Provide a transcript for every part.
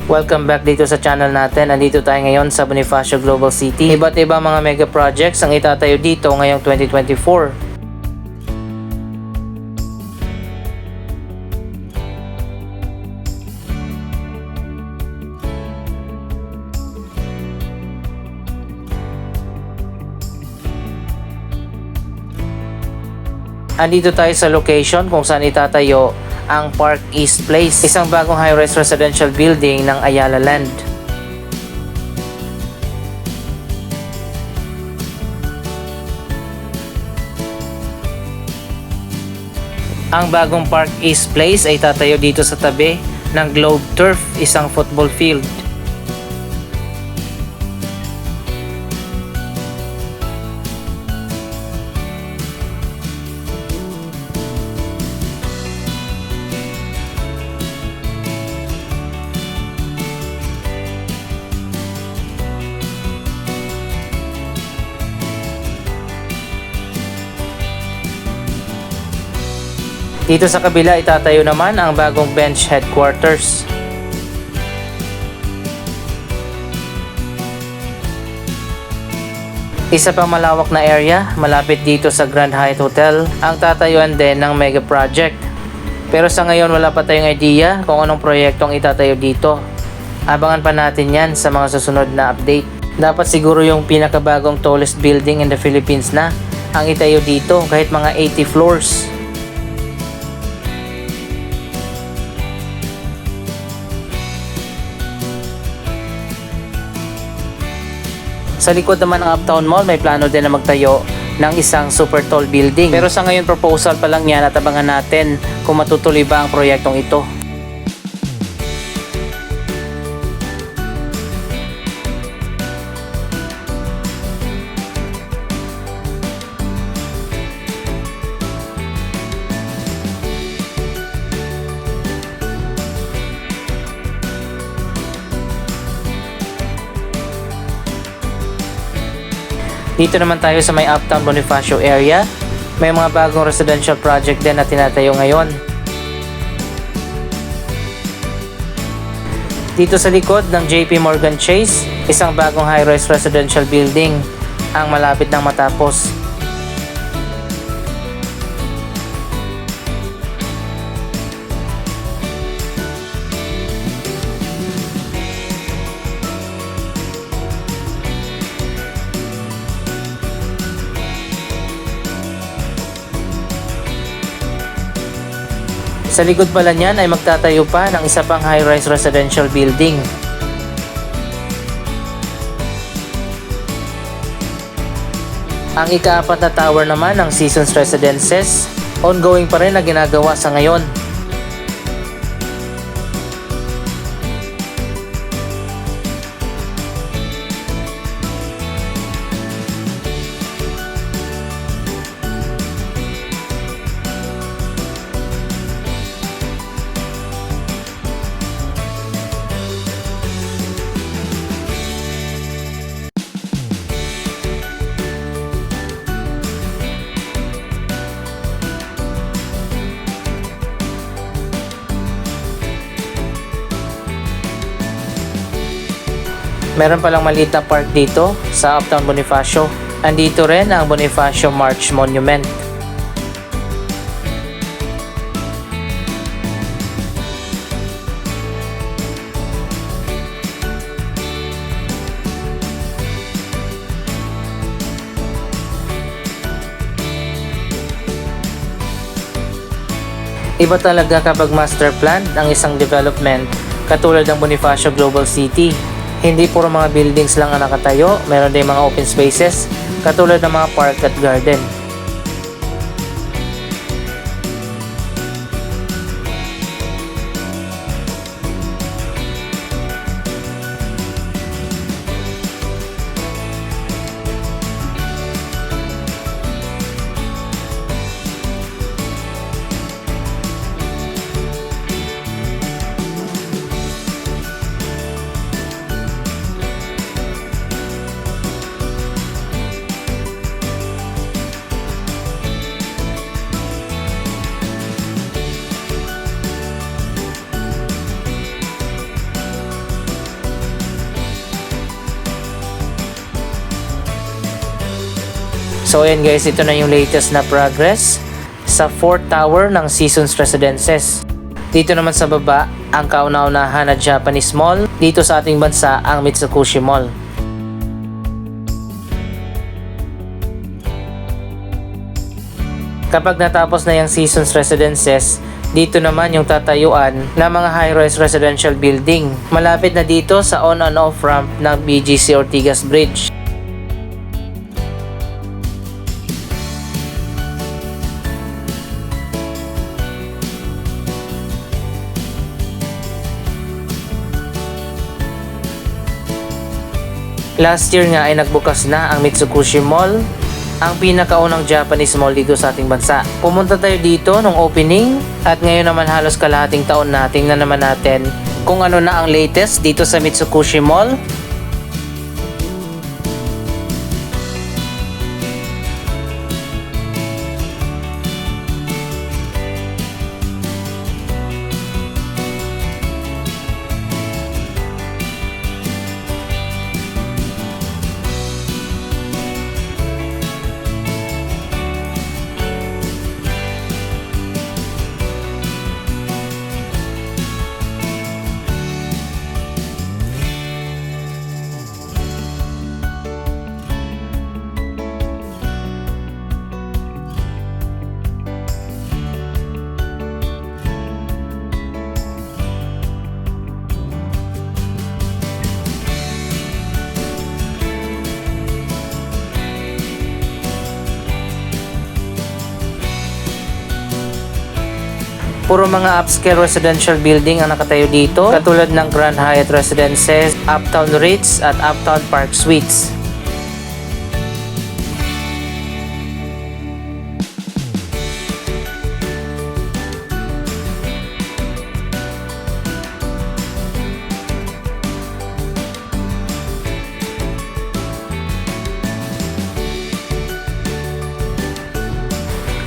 Welcome back dito sa channel natin. Nandito tayo ngayon sa Bonifacio Global City. Iba't ibang mga mega projects ang itatayo dito ngayong 2024. Andito tayo sa location kung saan itatayo ang Park East Place, isang bagong high-rise residential building ng Ayala Land. Ang bagong Park East Place ay tatayo dito sa tabi ng Globe Turf, isang football field. Dito sa kabila itatayo naman ang bagong bench headquarters. Isa pang malawak na area malapit dito sa Grand Hyatt Hotel ang tatayuan din ng mega project. Pero sa ngayon wala pa tayong idea kung anong proyektong itatayo dito. Abangan pa natin yan sa mga susunod na update. Dapat siguro yung pinakabagong tallest building in the Philippines na ang itayo dito kahit mga 80 floors. Sa likod naman ng Uptown Mall, may plano din na magtayo ng isang super tall building. Pero sa ngayon proposal pa lang yan at abangan natin kung matutuloy ba ang proyektong ito. Dito naman tayo sa may Uptown Bonifacio area. May mga bagong residential project din na tinatayo ngayon. Dito sa likod ng JP Morgan Chase, isang bagong high-rise residential building ang malapit ng matapos. Sa likod pala niyan ay magtatayo pa ng isa pang high-rise residential building. Ang ika-4 na tower naman ng Seasons Residences, ongoing pa rin na ginagawa sa ngayon. Meron palang maliit na park dito sa Uptown Bonifacio. Andito rin ang Bonifacio March Monument. Iba talaga kapag master plan ang isang development katulad ng Bonifacio Global City. Hindi puro mga buildings lang ang nakatayo, meron din mga open spaces katulad ng mga park at garden. So ayan guys, ito na yung latest na progress sa 4th tower ng Seasons Residences. Dito naman sa baba, ang kauna-unahan na Japanese Mall. Dito sa ating bansa, ang Mitsukushi Mall. Kapag natapos na yung Seasons Residences, dito naman yung tatayuan ng mga high-rise residential building. Malapit na dito sa on and off ramp ng BGC Ortigas Bridge. Last year nga ay nagbukas na ang Mitsukushi Mall, ang pinakaunang Japanese mall dito sa ating bansa. Pumunta tayo dito nung opening at ngayon naman halos kalahating taon na tingnan naman natin kung ano na ang latest dito sa Mitsukushi Mall. Puro mga upscale residential building ang nakatayo dito, katulad ng Grand Hyatt Residences, Uptown Ritz at Uptown Park Suites.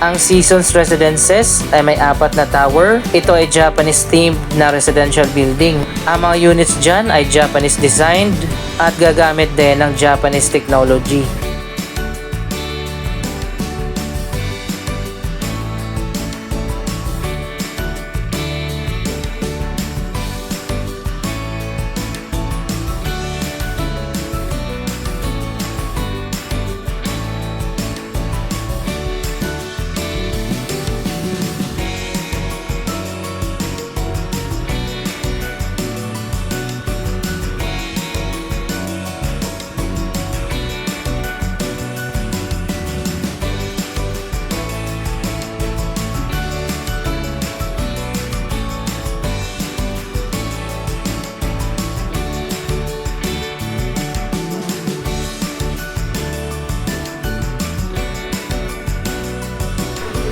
Ang Seasons Residences ay may 4 na tower. Ito ay Japanese themed na residential building. Ang mga units dyan ay Japanese designed at gagamit din ng Japanese technology.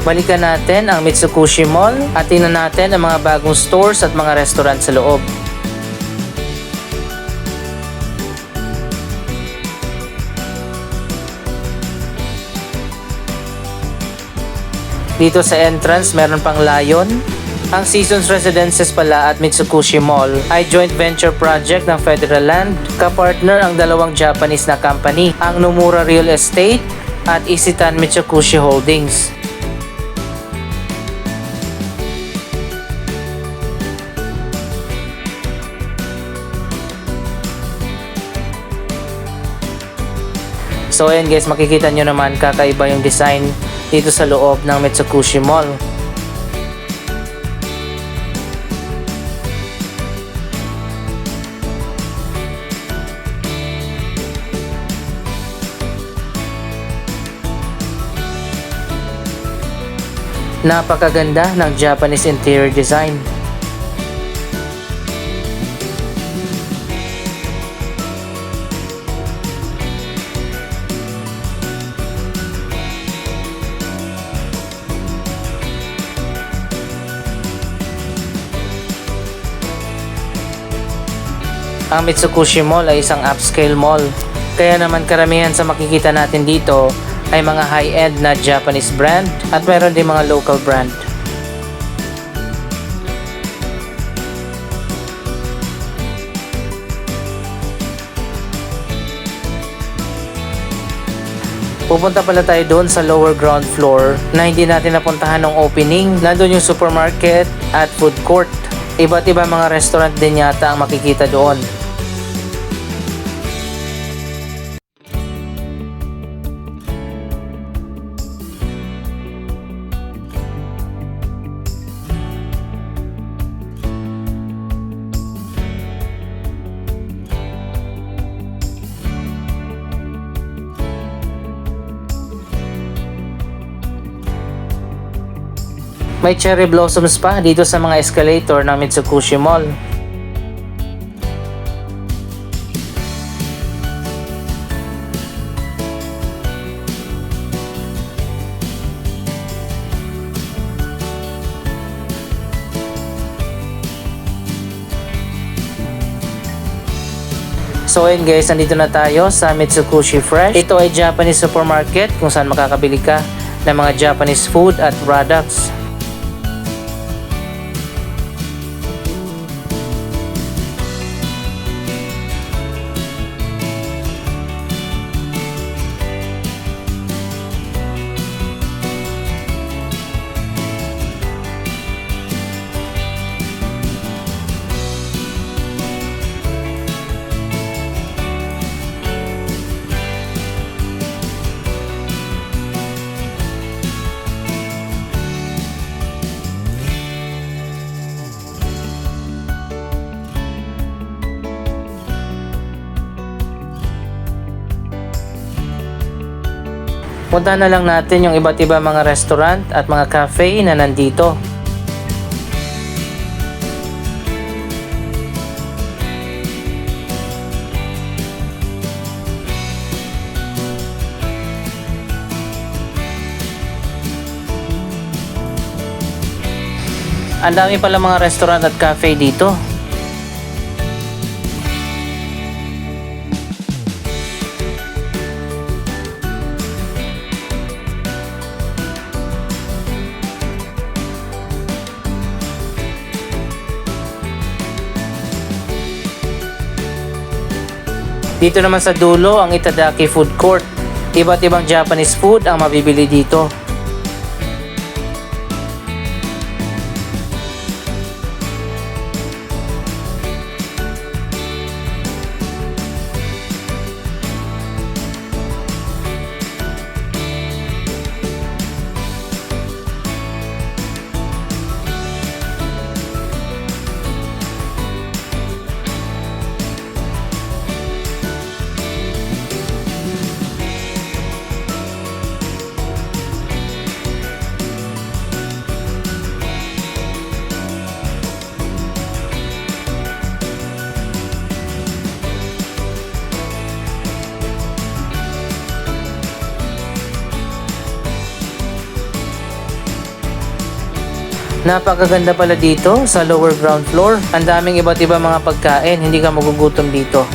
Balikan natin ang Mitsukushi Mall at tingnan natin ang mga bagong stores at mga restaurant sa loob. Dito sa entrance, meron pang Lion. Ang Seasons Residences pala at Mitsukushi Mall ay joint venture project ng Federal Land. Kapartner ang dalawang Japanese na company, ang Nomura Real Estate at Isitan Mitsukushi Holdings. So ayan guys, makikita nyo naman kakaiba yung design dito sa loob ng Mitsukushi Mall. Napakaganda ng Japanese interior design. Ang Mitsukushi Mall ay isang upscale mall. Kaya naman karamihan sa makikita natin dito ay mga high-end na Japanese brand at meron din mga local brand. Pupunta pala tayo doon sa lower ground floor na hindi natin napuntahan ng opening. Nandun yung supermarket at food court. Iba't iba mga restaurant din yata ang makikita doon. May cherry blossoms pa dito sa mga escalator ng Mitsukushi Mall. So ayun guys, nandito na tayo sa Mitsukushi Fresh. Ito ay Japanese supermarket kung saan makakabili ka ng mga Japanese food at products. Puntahan na lang natin yung iba't iba mga restaurant at mga cafe na nandito. Ang dami pala mga restaurant at cafe dito. Dito naman sa dulo ang Itadaki Food Court. Iba't ibang Japanese food ang mabibili dito. Napakaganda pala dito sa lower ground floor. Ang daming iba't iba mga pagkain, hindi ka magugutom dito.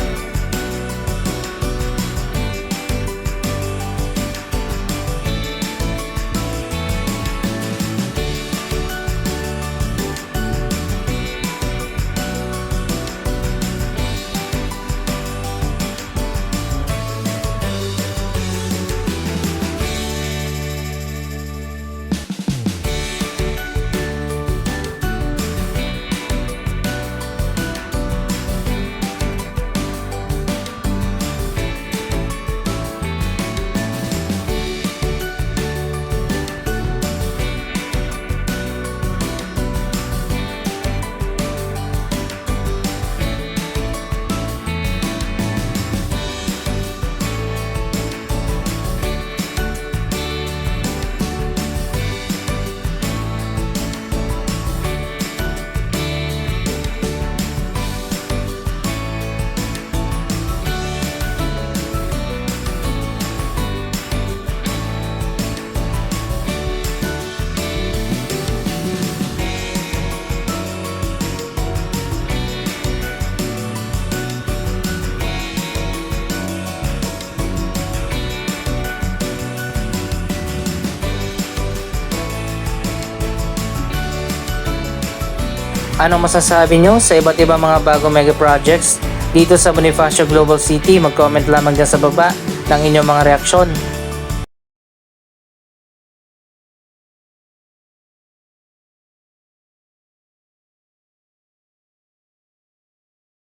Anong masasabi nyo sa iba't ibang mga bagong mega projects dito sa Bonifacio Global City? Mag-comment lamang dyan sa baba ng inyong mga reaksyon.